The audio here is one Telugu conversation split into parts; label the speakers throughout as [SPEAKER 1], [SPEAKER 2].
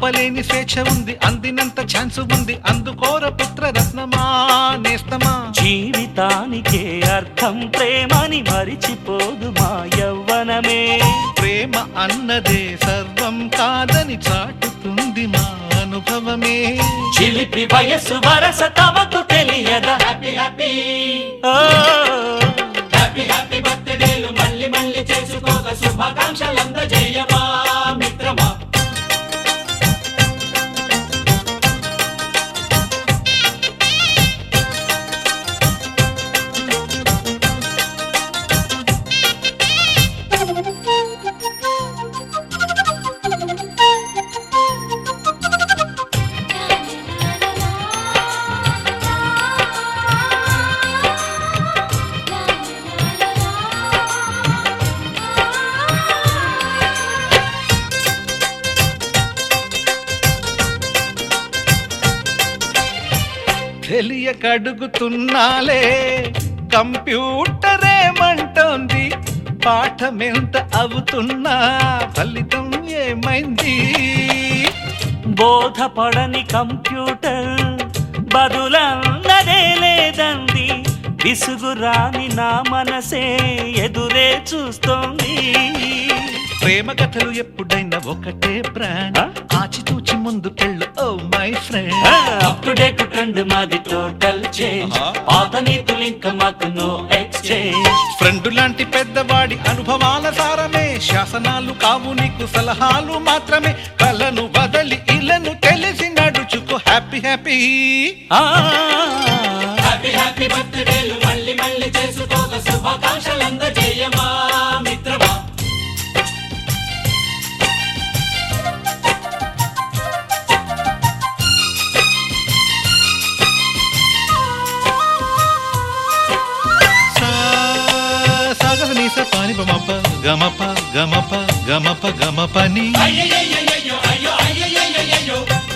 [SPEAKER 1] ఆపలేని స్వేచ్ఛ ఉంది, అందినంత ఛాన్స్ ఉంది, అందుకోర పుత్ర రత్నమా నేస్తమా.
[SPEAKER 2] జీవితానికే అర్థం ప్రేమని మరిచిపోదు మా యవ్వనమే.
[SPEAKER 1] ప్రేమ అన్నదే సర్వం కాదని చాటుతుంది మా అనుభవమే.
[SPEAKER 2] చిలిపి వయసు వరస తమకు తెలియదా. హ్యాపీ హ్యాపీ హ్యాపీ హ్యాపీ బర్త్డేలు మళ్ళీ మళ్ళీ చేసుకోక శుభాకాంక్షలందజేయమా మిత్రమా.
[SPEAKER 1] తెలియక అడుగుతున్నాలే కంప్యూటరేమంటోంది, పాఠమెంత అవుతున్నా ఫలితం ఏమైంది.
[SPEAKER 2] బోధపడని కంప్యూటర్ బదులన్నదే లేదండి, విసుగురాని నా మనసే ఎదురే చూస్తోంది.
[SPEAKER 1] ప్రేమ కథలు ఎప్పుడైనా ఒకటే బ్రాండ్, ఆచితూచి ముందుకెళ్ళు oh my friend.
[SPEAKER 2] Up to date trend మాది టోటల్ చేంజ్, పాత నీతులు ఇంకా మాకు నో ఎక్స్చేంజ్.
[SPEAKER 1] ఫ్రెండ్ లాంటి పెద్దవాడి అనుభవాల సారమే, శాసనాలు కావు నీకు సలహాలు మాత్రమే. కలను వదలి ఇలను తెలిసి నడుచుకో హ్యాపీ హ్యాపీ
[SPEAKER 2] హ్యాపీ హ్యాపీ బర్త్డేలు మళ్ళీ మళ్ళీ చేసుకోక శుభాకాంక్షలందజేయమా మిత్రమా.
[SPEAKER 1] పాని బమప గమప గమప గమప గమపని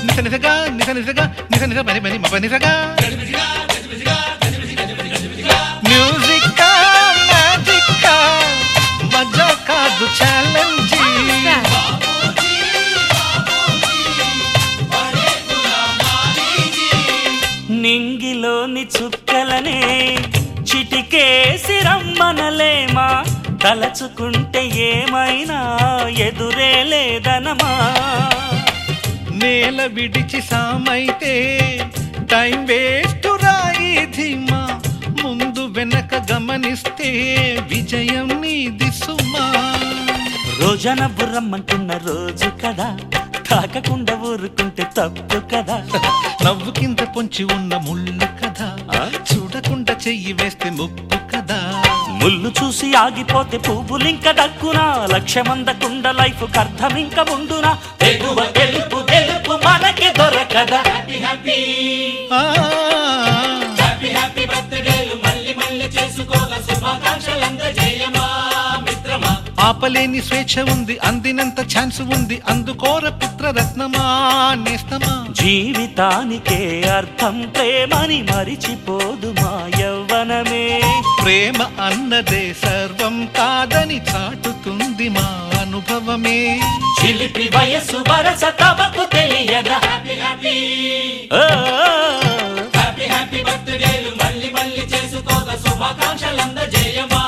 [SPEAKER 1] నిస నిసగా నిస నిసగా నిస నిస పని పని మప నిసగా. మ్యూజిక్ మ్యాజిక్ మజా కాదు ఛాలెంజ్.
[SPEAKER 2] నింగిలోని చుక్కలనే చిటికేసి రమ్మనలేమా, తలచుకుంటే ఏమైనా ఎదురే లేదనమా.
[SPEAKER 1] నేల విడిచి సామైతే టైం వేస్ట్ రాయి ధీమా, ముందు వెనక గమనిస్తే విజయం నీది సుమా.
[SPEAKER 2] రోజన బుర్రమ్మంటున్న రోజు కదా, తాకకుండా ఊరుకుంటే తప్పు కదా.
[SPEAKER 1] నవ్వు కింద పొంచి ఉన్న ముళ్ళు కదా, చూడకుండా చెయ్యి వేస్తే ముప్పు కదా.
[SPEAKER 2] ముళ్ళు చూసి ఆగిపోతే పువ్వులింక దక్కునా, లక్ష్యమందకుండా లైఫ్ అర్థం ఇంక ముందునా. తెగువ గెలుపు గెలుపు మనకి దొరకదా. హ్యాపీ హ్యాపీ హ్యాపీ హ్యాపీ బర్త్డేలు మళ్ళీ మళ్ళీ చేసుకోక శుభాకాంక్షలందజేయమా మిత్రమా.
[SPEAKER 1] ఆపలేని స్వేచ్ఛ ఉంది, అందినంత ఛాన్స్ ఉంది, అందుకోర పుత్ర రత్నమా నేస్తమా.
[SPEAKER 2] జీవితానికే అర్థం ప్రేమని మరిచిపోదు మా యవ్వనమే.
[SPEAKER 1] ప్రేమ అన్నదే సర్వం కాదని చాటుతుంది మా అనుభవమే.
[SPEAKER 2] చిలిపి వయసు వరస తమకు తెలియదా. హ్యాపీ హ్యాపీ హ్యాపీ హ్యాపీ బర్త్డేలు మళ్ళీ మళ్ళీ చేసుకోక శుభాకాంక్షలందజేయమా.